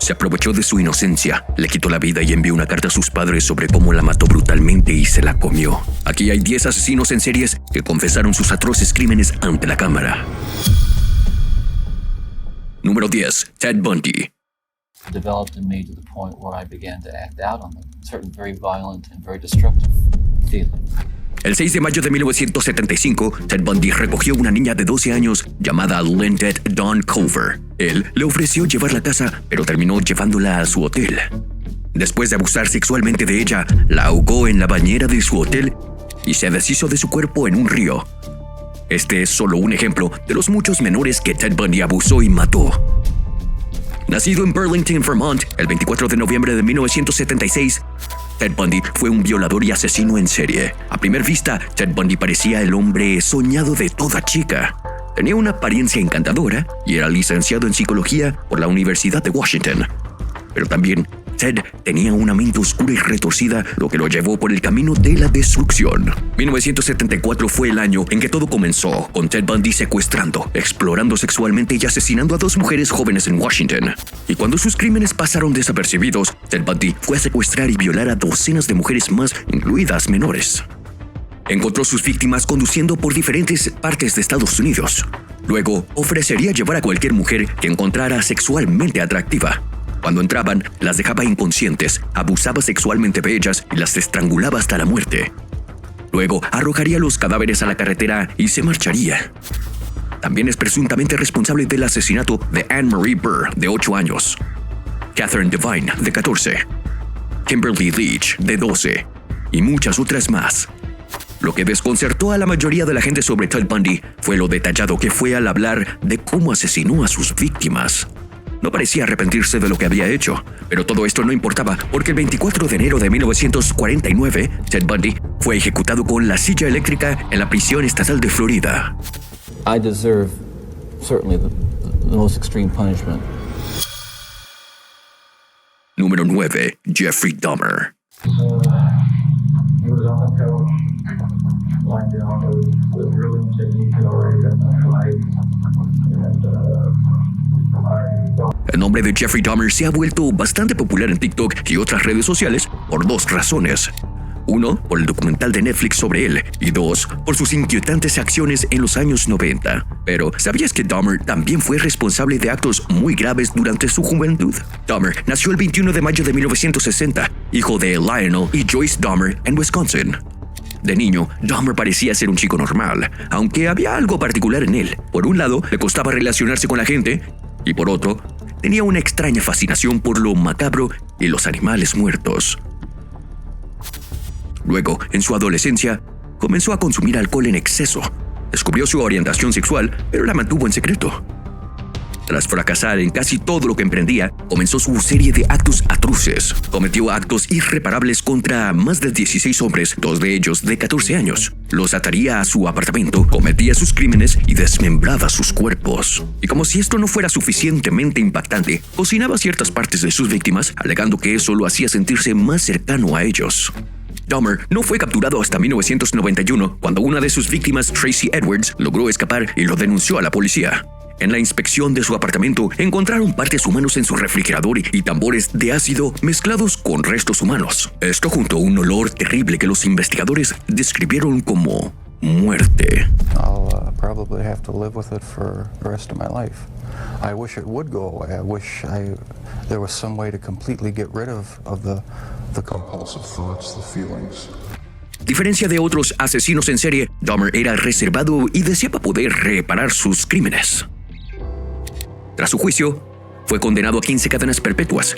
Se aprovechó de su inocencia, le quitó la vida y envió una carta a sus padres sobre cómo la mató brutalmente y se la comió. Aquí hay 10 asesinos en series que confesaron sus atroces crímenes ante la cámara. Número 10. Ted Bundy. Developed in me to the point where I began to act out on them, certain very violent and very destructive feelings. El 6 de mayo de 1975, Ted Bundy recogió a una niña de 12 años llamada Lynette Dawn Culver. Él le ofreció llevarla a casa, pero terminó llevándola a su hotel. Después de abusar sexualmente de ella, la ahogó en la bañera de su hotel y se deshizo de su cuerpo en un río. Este es solo un ejemplo de los muchos menores que Ted Bundy abusó y mató. Nacido en Burlington, Vermont, el 24 de noviembre de 1976, Ted Bundy fue un violador y asesino en serie. A primera vista, Ted Bundy parecía el hombre soñado de toda chica. Tenía una apariencia encantadora y era licenciado en psicología por la Universidad de Washington. Pero también, Ted tenía una mente oscura y retorcida, lo que lo llevó por el camino de la destrucción. 1974 fue el año en que todo comenzó, con Ted Bundy secuestrando, explorando sexualmente y asesinando a 2 mujeres jóvenes en Washington. Y cuando sus crímenes pasaron desapercibidos, Ted Bundy fue a secuestrar y violar a docenas de mujeres más, incluidas menores. Encontró sus víctimas conduciendo por diferentes partes de Estados Unidos. Luego, ofrecería llevar a cualquier mujer que encontrara sexualmente atractiva. Cuando entraban, las dejaba inconscientes, abusaba sexualmente de ellas y las estrangulaba hasta la muerte. Luego, arrojaría los cadáveres a la carretera y se marcharía. También es presuntamente responsable del asesinato de Anne Marie Burr, de 8 años, Catherine Devine, de 14, Kimberly Leach, de 12, y muchas otras más. Lo que desconcertó a la mayoría de la gente sobre Ted Bundy fue lo detallado que fue al hablar de cómo asesinó a sus víctimas. No parecía arrepentirse de lo que había hecho, pero todo esto no importaba porque el 24 de enero de 1949, Ted Bundy fue ejecutado con la silla eléctrica en la prisión estatal de Florida. I deserve certainly the most extreme punishment. Número 9. Jeffrey Dahmer. He was on the couch, lying down with drilling technique already got my flag, El nombre de Jeffrey Dahmer se ha vuelto bastante popular en TikTok y otras redes sociales por 2 razones. 1, por el documental de Netflix sobre él, y 2, por sus inquietantes acciones en los años 90. Pero, ¿sabías que Dahmer también fue responsable de actos muy graves durante su juventud? Dahmer nació el 21 de mayo de 1960, hijo de Lionel y Joyce Dahmer en Wisconsin. De niño, Dahmer parecía ser un chico normal, aunque había algo particular en él. Por un lado, le costaba relacionarse con la gente, y por otro, tenía una extraña fascinación por lo macabro y los animales muertos. Luego, en su adolescencia, comenzó a consumir alcohol en exceso. Descubrió su orientación sexual, pero la mantuvo en secreto. Tras fracasar en casi todo lo que emprendía, comenzó su serie de actos atroces. Cometió actos irreparables contra más de 16 hombres, 2 de ellos de 14 años. Los ataría a su apartamento, cometía sus crímenes y desmembraba sus cuerpos. Y como si esto no fuera suficientemente impactante, cocinaba ciertas partes de sus víctimas, alegando que eso lo hacía sentirse más cercano a ellos. Dahmer no fue capturado hasta 1991, cuando una de sus víctimas, Tracy Edwards, logró escapar y lo denunció a la policía. En la inspección de su apartamento, encontraron partes humanas en su refrigerador y tambores de ácido mezclados con restos humanos. Esto junto a un olor terrible que los investigadores describieron como muerte. I'll probably have to live with it for the rest of my life. I wish it would go away. I wish there was some way to completely get rid of the compulsive thoughts, the feelings. Diferencia de otros asesinos en serie, Dahmer era reservado y deseaba poder reparar sus crímenes. Tras su juicio, fue condenado a 15 cadenas perpetuas.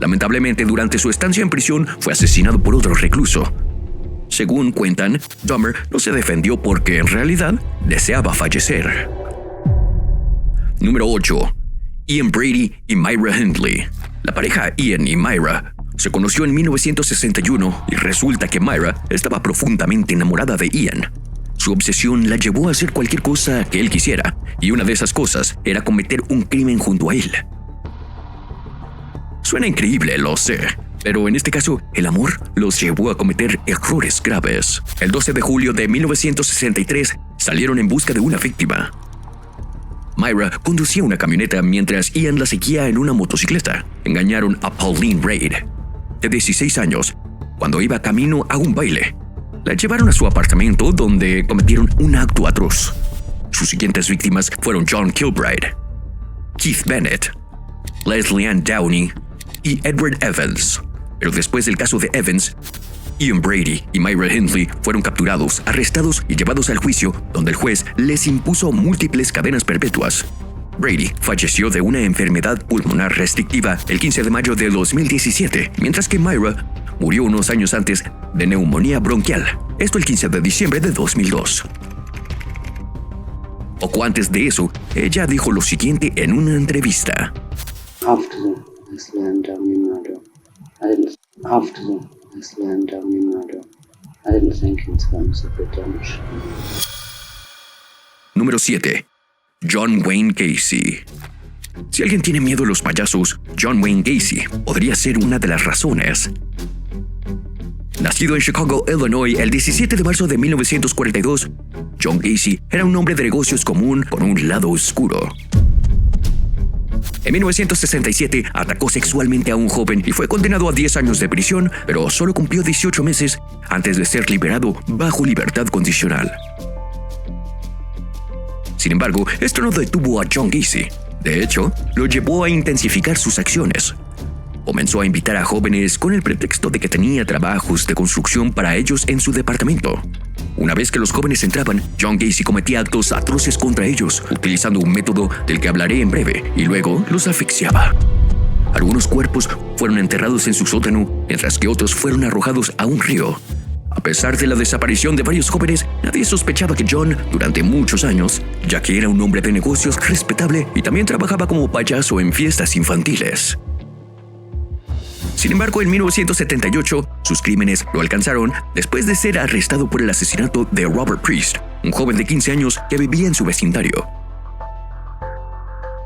Lamentablemente, durante su estancia en prisión, fue asesinado por otro recluso. Según cuentan, Dahmer no se defendió porque en realidad deseaba fallecer. Número 8. Ian Brady y Myra Hindley. La pareja Ian y Myra se conoció en 1961 y resulta que Myra estaba profundamente enamorada de Ian. Su obsesión la llevó a hacer cualquier cosa que él quisiera, y una de esas cosas era cometer un crimen junto a él. Suena increíble, lo sé, pero en este caso, el amor los llevó a cometer errores graves. El 12 de julio de 1963 salieron en busca de una víctima. Myra conducía una camioneta mientras Ian la seguía en una motocicleta. Engañaron a Pauline Reid, de 16 años, cuando iba camino a un baile. La llevaron a su apartamento donde cometieron un acto atroz. Sus siguientes víctimas fueron John Kilbride, Keith Bennett, Leslie Ann Downey y Edward Evans. Pero después del caso de Evans, Ian Brady y Myra Hindley fueron capturados, arrestados y llevados al juicio, donde el juez les impuso múltiples cadenas perpetuas. Brady falleció de una enfermedad pulmonar restrictiva el 15 de mayo de 2017, mientras que Myra murió unos años antes de neumonía bronquial, esto el 15 de diciembre de 2002. Poco antes de eso, ella dijo lo siguiente en una entrevista. After the Leslie Ann Downey murder, I didn't think in terms of redemption. Número 7. John Wayne Gacy. Si alguien tiene miedo a los payasos, John Wayne Gacy podría ser una de las razones. Nacido en Chicago, Illinois, el 17 de marzo de 1942, John Gacy era un hombre de negocios común con un lado oscuro. En 1967 atacó sexualmente a un joven y fue condenado a 10 años de prisión, pero solo cumplió 18 meses antes de ser liberado bajo libertad condicional. Sin embargo, esto no detuvo a John Gacy. De hecho, lo llevó a intensificar sus acciones. Comenzó a invitar a jóvenes con el pretexto de que tenía trabajos de construcción para ellos en su departamento. Una vez que los jóvenes entraban, John Gacy cometía actos atroces contra ellos, utilizando un método del que hablaré en breve, y luego los asfixiaba. Algunos cuerpos fueron enterrados en su sótano, mientras que otros fueron arrojados a un río. A pesar de la desaparición de varios jóvenes, nadie sospechaba que John, durante muchos años, ya que era un hombre de negocios respetable y también trabajaba como payaso en fiestas infantiles. Sin embargo, en 1978, sus crímenes lo alcanzaron después de ser arrestado por el asesinato de Robert Priest, un joven de 15 años que vivía en su vecindario.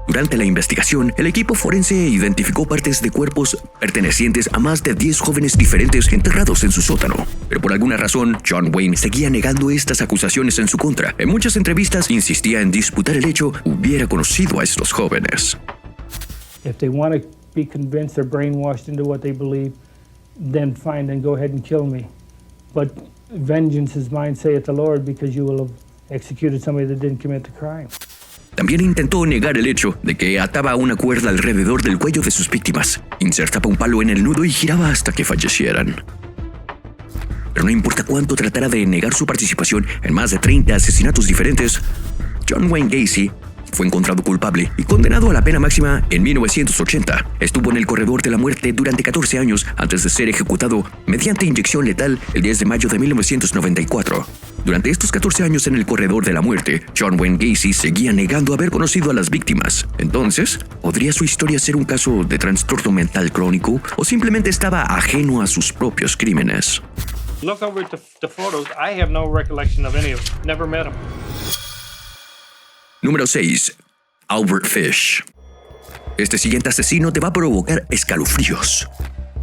Durante la investigación, el equipo forense identificó partes de cuerpos pertenecientes a más de 10 jóvenes diferentes enterrados en su sótano. Pero por alguna razón, John Wayne seguía negando estas acusaciones en su contra. En muchas entrevistas, insistía en disputar el hecho hubiera conocido a estos jóvenes. If they want to be convinced they're brainwashed into what they believe, then fine, then go ahead and kill me. But vengeance is mine, saith the Lord, because you will have executed somebody that didn't commit the crime. También intentó negar el hecho de que ataba una cuerda alrededor del cuello de sus víctimas, insertaba un palo en el nudo y giraba hasta que fallecieran. Pero no importa cuánto tratara de negar su participación en más de 30 asesinatos diferentes, John Wayne Gacy fue encontrado culpable y condenado a la pena máxima en 1980. Estuvo en el corredor de la muerte durante 14 años antes de ser ejecutado mediante inyección letal el 10 de mayo de 1994. Durante estos 14 años en el corredor de la muerte, John Wayne Gacy seguía negando haber conocido a las víctimas. Entonces, ¿podría su historia ser un caso de trastorno mental crónico o simplemente estaba ajeno a sus propios crímenes? Look over the photos. I have no recollection of any of them. Never met them. Número 6. Albert Fish. Este siguiente asesino te va a provocar escalofríos.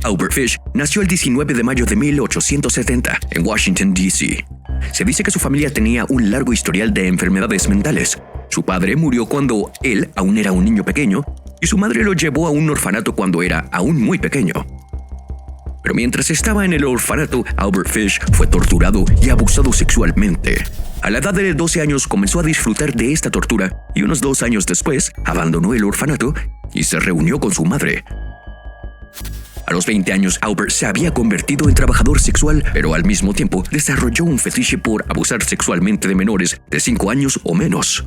Albert Fish nació el 19 de mayo de 1870 en Washington, D.C. Se dice que su familia tenía un largo historial de enfermedades mentales. Su padre murió cuando él aún era un niño pequeño y su madre lo llevó a un orfanato cuando era aún muy pequeño. Pero mientras estaba en el orfanato, Albert Fish fue torturado y abusado sexualmente. A la edad de 12 años comenzó a disfrutar de esta tortura y unos 2 años después abandonó el orfanato y se reunió con su madre. A los 20 años, Albert se había convertido en trabajador sexual, pero al mismo tiempo desarrolló un fetiche por abusar sexualmente de menores de 5 años o menos.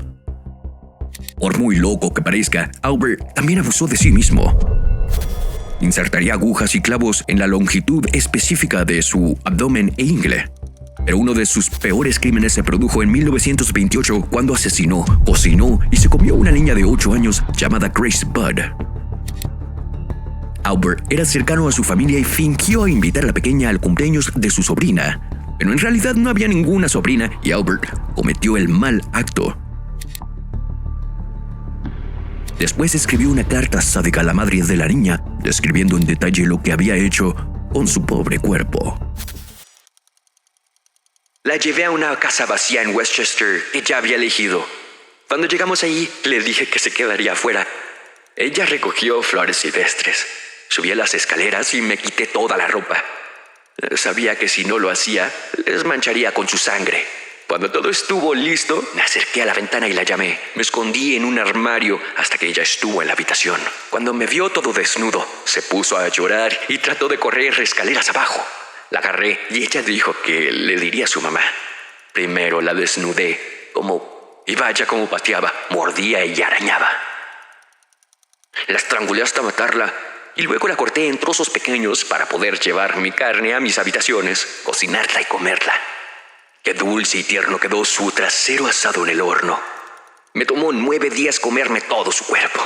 Por muy loco que parezca, Albert también abusó de sí mismo. Insertaría agujas y clavos en la longitud específica de su abdomen e ingle. Pero uno de sus peores crímenes se produjo en 1928 cuando asesinó, cocinó y se comió una niña de 8 años llamada Grace Budd. Albert era cercano a su familia y fingió invitar a la pequeña al cumpleaños de su sobrina, pero en realidad no había ninguna sobrina y Albert cometió el mal acto. Después escribió una carta sádica a la madre de la niña, describiendo en detalle lo que había hecho con su pobre cuerpo. La llevé a una casa vacía en Westchester que ya había elegido. Cuando llegamos ahí, le dije que se quedaría afuera. Ella recogió flores silvestres. Subí a las escaleras y me quité toda la ropa. Sabía que si no lo hacía, les mancharía con su sangre. Cuando todo estuvo listo, me acerqué a la ventana y la llamé. Me escondí en un armario hasta que ella estuvo en la habitación. Cuando me vio todo desnudo, se puso a llorar y trató de correr escaleras abajo. La agarré y ella dijo que le diría a su mamá. Primero la desnudé, y vaya como pateaba, mordía y arañaba. La estrangulé hasta matarla y luego la corté en trozos pequeños para poder llevar mi carne a mis habitaciones, cocinarla y comerla. Qué dulce y tierno quedó su trasero asado en el horno. Me tomó 9 días comerme todo su cuerpo.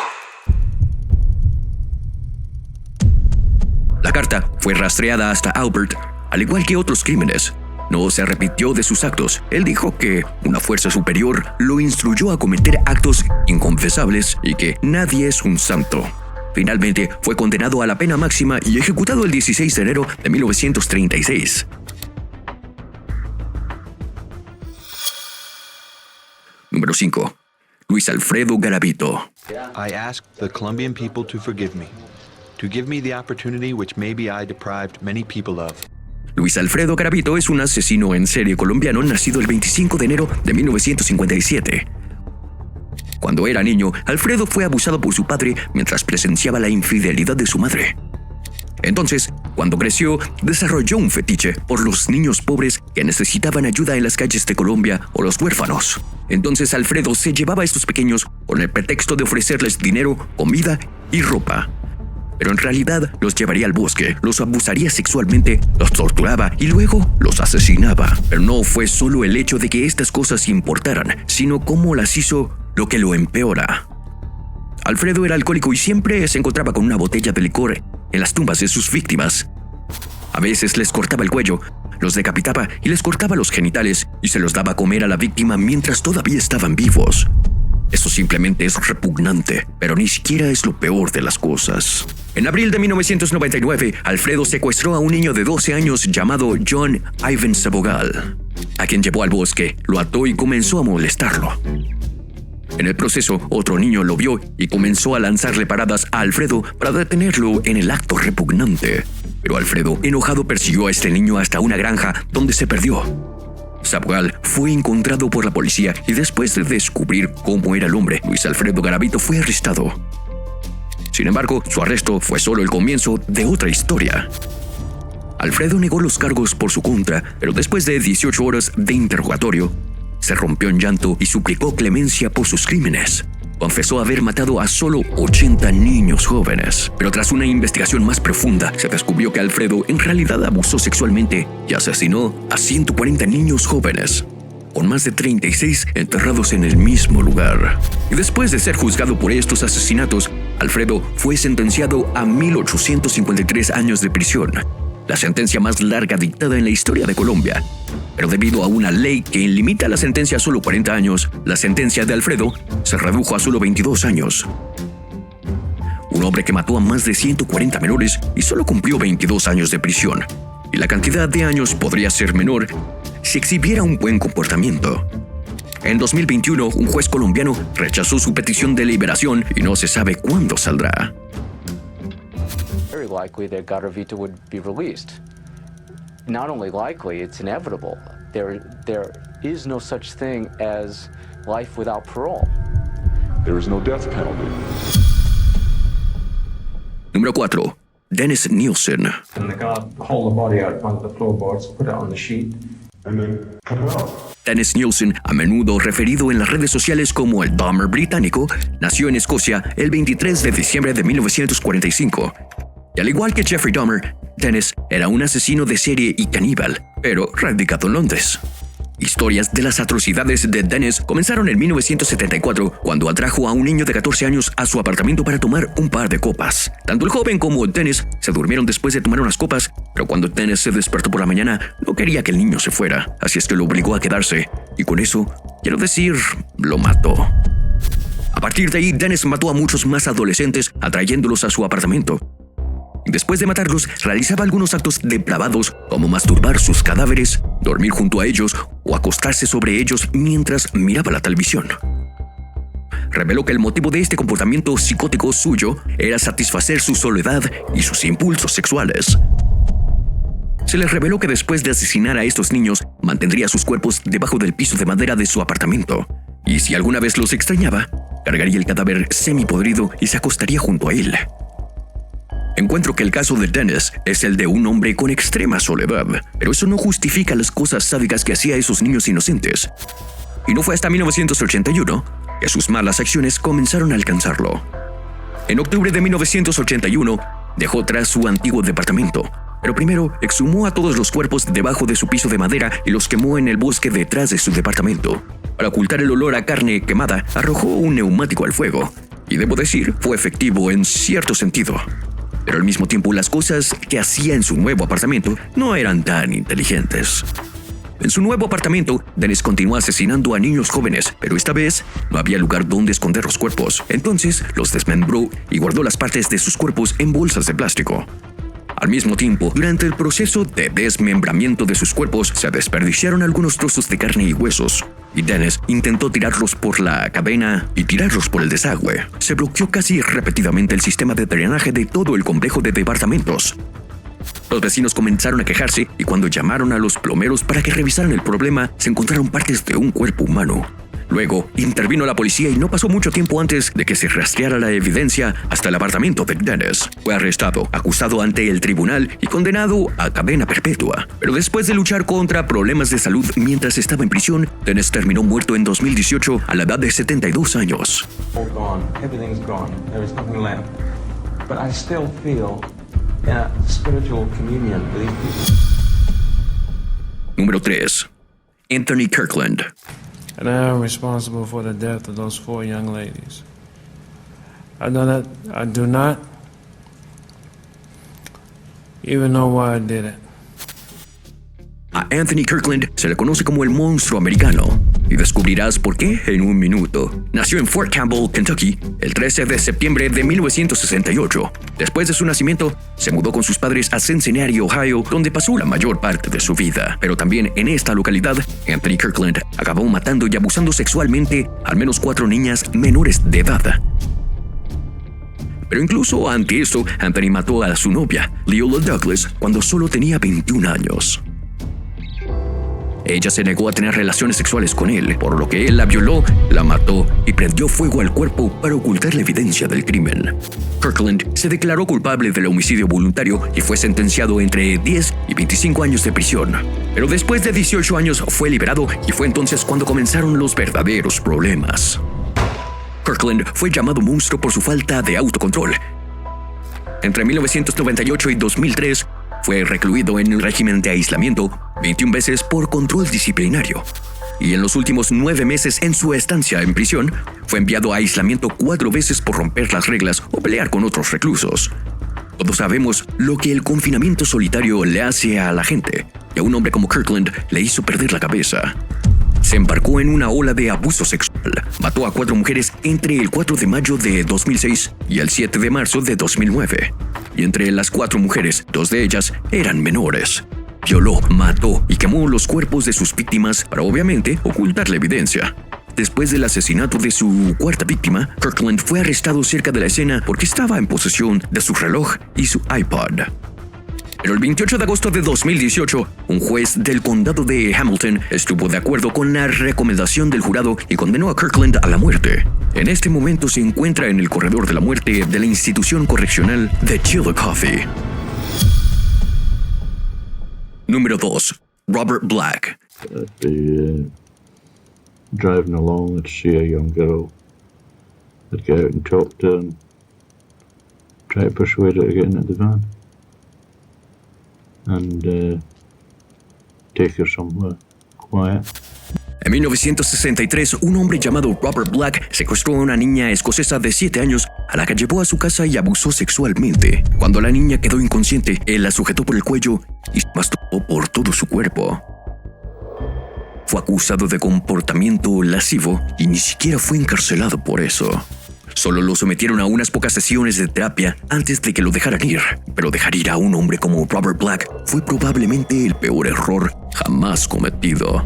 La carta fue rastreada hasta Albert, al igual que otros crímenes. No se arrepintió de sus actos. Él dijo que una fuerza superior lo instruyó a cometer actos inconfesables y que nadie es un santo. Finalmente fue condenado a la pena máxima y ejecutado el 16 de enero de 1936. Número 5. Luis Alfredo Garavito. I ask the Colombian people to forgive me, to give me the opportunity which maybe I deprived many people of. Luis Alfredo Garavito es un asesino en serie colombiano nacido el 25 de enero de 1957. Cuando era niño, Alfredo fue abusado por su padre mientras presenciaba la infidelidad de su madre. Entonces, cuando creció, desarrolló un fetiche por los niños pobres que necesitaban ayuda en las calles de Colombia o los huérfanos. Entonces Alfredo se llevaba a estos pequeños con el pretexto de ofrecerles dinero, comida y ropa. Pero en realidad los llevaría al bosque, los abusaría sexualmente, los torturaba y luego los asesinaba. Pero no fue solo el hecho de que estas cosas importaran, sino cómo las hizo lo que lo empeora. Alfredo era alcohólico y siempre se encontraba con una botella de licor en las tumbas de sus víctimas. A veces les cortaba el cuello, los decapitaba y les cortaba los genitales y se los daba a comer a la víctima mientras todavía estaban vivos. Eso simplemente es repugnante, pero ni siquiera es lo peor de las cosas. En abril de 1999, Alfredo secuestró a un niño de 12 años llamado John Ivan Sabogal, a quien llevó al bosque, lo ató y comenzó a molestarlo. En el proceso, otro niño lo vio y comenzó a lanzarle paradas a Alfredo para detenerlo en el acto repugnante. Pero Alfredo, enojado, persiguió a este niño hasta una granja donde se perdió. Sabogal fue encontrado por la policía y después de descubrir cómo era el hombre, Luis Alfredo Garavito fue arrestado. Sin embargo, su arresto fue solo el comienzo de otra historia. Alfredo negó los cargos por su contra, pero después de 18 horas de interrogatorio, se rompió en llanto y suplicó clemencia por sus crímenes. Confesó haber matado a solo 80 niños jóvenes, pero tras una investigación más profunda, se descubrió que Alfredo en realidad abusó sexualmente y asesinó a 140 niños jóvenes, con más de 36 enterrados en el mismo lugar. Y después de ser juzgado por estos asesinatos, Alfredo fue sentenciado a 1.853 años de prisión, la sentencia más larga dictada en la historia de Colombia. Pero debido a una ley que limita la sentencia a solo 40 años, la sentencia de Alfredo se redujo a solo 22 años. Un hombre que mató a más de 140 menores y solo cumplió 22 años de prisión. Y la cantidad de años podría ser menor si exhibiera un buen comportamiento. En 2021, un juez colombiano rechazó su petición de liberación y no se sabe cuándo saldrá. Very likely that Garavito would be released. Not only likely, it's inevitable. There is no such thing as life without parole. There is no death penalty. Número 4. Dennis Nielsen. And the guard hauled the body out onto the floorboards, put it on the sheet, And then come out. Dennis Nielsen, a menudo referido en las redes sociales como el Dahmer británico, nació en Escocia el 23 de diciembre de 1945. Y al igual que Jeffrey Dahmer, Dennis era un asesino de serie y caníbal, pero radicado en Londres. Historias de las atrocidades de Dennis comenzaron en 1974, cuando atrajo a un niño de 14 años a su apartamento para tomar un par de copas. Tanto el joven como Dennis se durmieron después de tomar unas copas, pero cuando Dennis se despertó por la mañana, no quería que el niño se fuera, así es que lo obligó a quedarse, y con eso, quiero decir, lo mató. A partir de ahí, Dennis mató a muchos más adolescentes, atrayéndolos a su apartamento. Después de matarlos, realizaba algunos actos depravados, como masturbar sus cadáveres, dormir junto a ellos o acostarse sobre ellos mientras miraba la televisión. reveló que el motivo de este comportamiento psicótico suyo era satisfacer su soledad y sus impulsos sexuales. Se les reveló que después de asesinar a estos niños, mantendría sus cuerpos debajo del piso de madera de su apartamento, y si alguna vez los extrañaba, cargaría el cadáver semipodrido y se acostaría junto a él. Encuentro que el caso de Dennis es el de un hombre con extrema soledad, pero eso no justifica las cosas sádicas que hacía a esos niños inocentes. Y no fue hasta 1981 que sus malas acciones comenzaron a alcanzarlo. En octubre de 1981, dejó atrás su antiguo departamento, pero primero exhumó a todos los cuerpos debajo de su piso de madera y los quemó en el bosque detrás de su departamento. Para ocultar el olor a carne quemada, arrojó un neumático al fuego, y debo decir, fue efectivo en cierto sentido. Pero al mismo tiempo, las cosas que hacía en su nuevo apartamento no eran tan inteligentes. En su nuevo apartamento, Dennis continuó asesinando a niños jóvenes, pero esta vez no había lugar donde esconder los cuerpos. Entonces los desmembró y guardó las partes de sus cuerpos en bolsas de plástico. Al mismo tiempo, durante el proceso de desmembramiento de sus cuerpos, se desperdiciaron algunos trozos de carne y huesos, y Dennis intentó tirarlos por la cadena y tirarlos por el desagüe. Se bloqueó casi repetidamente el sistema de drenaje de todo el complejo de departamentos. Los vecinos comenzaron a quejarse y cuando llamaron a los plomeros para que revisaran el problema, se encontraron partes de un cuerpo humano. Luego, intervino la policía y no pasó mucho tiempo antes de que se rastreara la evidencia hasta el apartamento de Dennis. Fue arrestado, acusado ante el tribunal y condenado a cadena perpetua. Pero después de luchar contra problemas de salud mientras estaba en prisión, Dennis terminó muerto en 2018 a la edad de 72 años. All gone. Everything's gone. There is nothing left. But I still feel a spiritual communion with these people. Número 3. Anthony Kirkland. And I am responsible for the death of those 4 young ladies. I do not even know why I did it. A Anthony Kirkland se le conoce como el monstruo americano, y descubrirás por qué en un minuto. Nació en Fort Campbell, Kentucky, el 13 de septiembre de 1968. Después de su nacimiento, se mudó con sus padres a Cincinnati, Ohio, donde pasó la mayor parte de su vida. Pero también en esta localidad, Anthony Kirkland acabó matando y abusando sexualmente al menos 4 niñas menores de edad. Pero incluso ante esto, Anthony mató a su novia, Leola Douglas, cuando solo tenía 21 años. Ella se negó a tener relaciones sexuales con él, por lo que él la violó, la mató y prendió fuego al cuerpo para ocultar la evidencia del crimen. Kirkland se declaró culpable del homicidio voluntario y fue sentenciado entre 10 y 25 años de prisión. Pero después de 18 años fue liberado y fue entonces cuando comenzaron los verdaderos problemas. Kirkland fue llamado monstruo por su falta de autocontrol. Entre 1998 y 2003, fue recluido en un régimen de aislamiento 21 veces por control disciplinario. Y en los últimos 9 meses en su estancia en prisión, fue enviado a aislamiento 4 veces por romper las reglas o pelear con otros reclusos. Todos sabemos lo que el confinamiento solitario le hace a la gente, y a un hombre como Kirkland le hizo perder la cabeza. Se embarcó en una ola de abuso sexual. Mató a 4 mujeres entre el 4 de mayo de 2006 y el 7 de marzo de 2009. Y entre las 4 mujeres, 2 de ellas eran menores. Violó, mató y quemó los cuerpos de sus víctimas para obviamente ocultar la evidencia. Después del asesinato de su 4ª víctima, Kirkland fue arrestado cerca de la escena porque estaba en posesión de su reloj y su iPod. Pero el 28 de agosto de 2018, un juez del condado de Hamilton estuvo de acuerdo con la recomendación del jurado y condenó a Kirkland a la muerte. En este momento se encuentra en el corredor de la muerte de la institución correccional de Chillicothe. Número 2. Robert Black. I'd be driving along, I'd see a young girl. I'd get out and talk to her and try to persuade her to get into the van. And take her somewhere quiet. En 1963, un hombre llamado Robert Black secuestró a una niña escocesa de 7 años a la que llevó a su casa y abusó sexualmente. Cuando la niña quedó inconsciente, él la sujetó por el cuello y se masturbó por todo su cuerpo. Fue acusado de comportamiento lascivo y ni siquiera fue encarcelado por eso. Solo lo sometieron a unas pocas sesiones de terapia antes de que lo dejaran ir. Pero dejar ir a un hombre como Robert Black fue probablemente el peor error jamás cometido.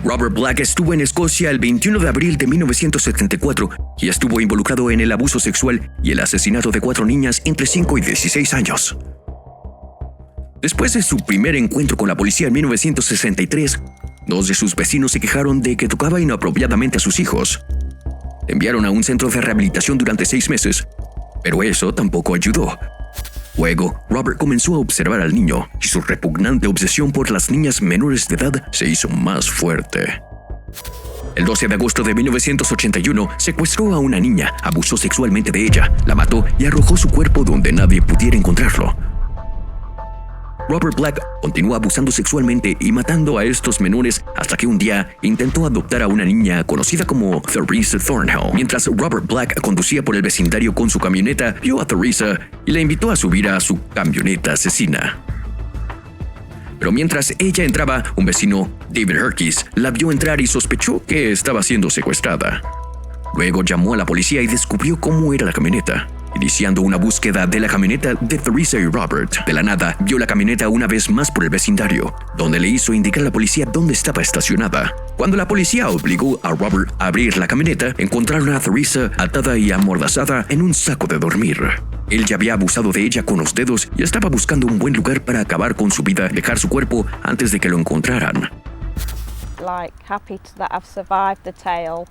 Robert Black estuvo en Escocia el 21 de abril de 1974 y estuvo involucrado en el abuso sexual y el asesinato de 4 niñas entre 5 y 16 años. Después de su primer encuentro con la policía en 1963, 2 de sus vecinos se quejaron de que tocaba inapropiadamente a sus hijos. Le enviaron a un centro de rehabilitación durante 6 meses, pero eso tampoco ayudó. Luego, Robert comenzó a observar al niño y su repugnante obsesión por las niñas menores de edad se hizo más fuerte. El 12 de agosto de 1981, secuestró a una niña, abusó sexualmente de ella, la mató y arrojó su cuerpo donde nadie pudiera encontrarlo. Robert Black continuó abusando sexualmente y matando a estos menores hasta que un día intentó adoptar a una niña conocida como Theresa Thornhill. Mientras Robert Black conducía por el vecindario con su camioneta, vio a Theresa y la invitó a subir a su camioneta asesina. Pero mientras ella entraba, un vecino, David Herkes, la vio entrar y sospechó que estaba siendo secuestrada. Luego llamó a la policía y descubrió cómo era la camioneta, iniciando una búsqueda de la camioneta de Theresa y Robert. De la nada, vio la camioneta una vez más por el vecindario, donde le hizo indicar a la policía dónde estaba estacionada. Cuando la policía obligó a Robert a abrir la camioneta, encontraron a Theresa atada y amordazada en un saco de dormir. Él ya había abusado de ella con los dedos y estaba buscando un buen lugar para acabar con su vida, dejar su cuerpo antes de que lo encontraran. Happy that I've survived the tale.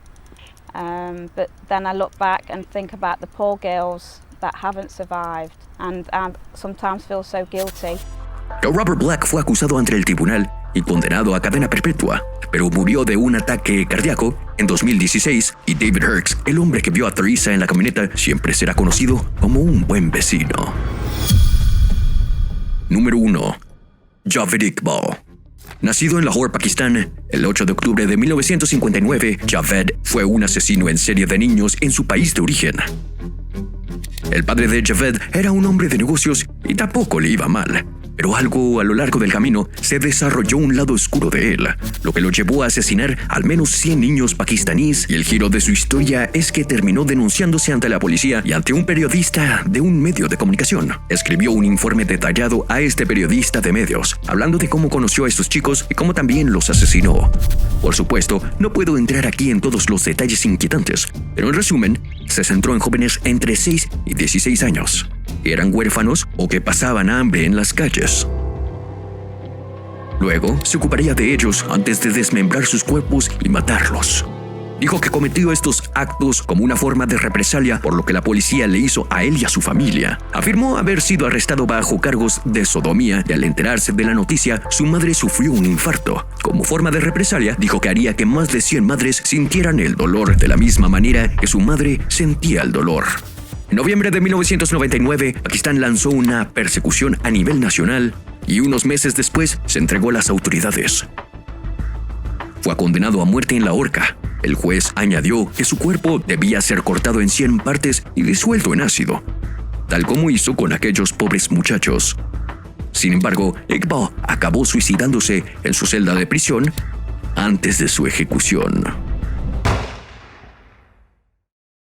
But then I look back and think about the poor girls that haven't survived, and I sometimes feel so guilty. Robert Black fue acusado ante el tribunal y condenado a cadena perpetua, pero murió de un ataque cardíaco en 2016 y David Herkes, el hombre que vio a Theresa en la camioneta, siempre será conocido como un buen vecino. Número 1. Javed Iqbal. Nacido en Lahore, Pakistán, el 8 de octubre de 1959, Javed fue un asesino en serie de niños en su país de origen. El padre de Javed era un hombre de negocios y tampoco le iba mal, pero algo a lo largo del camino se desarrolló un lado oscuro de él, lo que lo llevó a asesinar al menos 100 niños pakistaníes, y el giro de su historia es que terminó denunciándose ante la policía y ante un periodista de un medio de comunicación. Escribió un informe detallado a este periodista de medios, hablando de cómo conoció a estos chicos y cómo también los asesinó. Por supuesto, no puedo entrar aquí en todos los detalles inquietantes, pero en resumen, se centró en jóvenes entre 6 y 16 años, que eran huérfanos o que pasaban hambre en las calles. Luego, se ocuparía de ellos antes de desmembrar sus cuerpos y matarlos. Dijo que cometió estos actos como una forma de represalia por lo que la policía le hizo a él y a su familia. Afirmó haber sido arrestado bajo cargos de sodomía y al enterarse de la noticia, su madre sufrió un infarto. Como forma de represalia, dijo que haría que más de 100 madres sintieran el dolor de la misma manera que su madre sentía el dolor. En noviembre de 1999, Pakistán lanzó una persecución a nivel nacional y unos meses después se entregó a las autoridades. Fue condenado a muerte en la horca. El juez añadió que su cuerpo debía ser cortado en 100 partes y disuelto en ácido, tal como hizo con aquellos pobres muchachos. Sin embargo, Iqbal acabó suicidándose en su celda de prisión antes de su ejecución.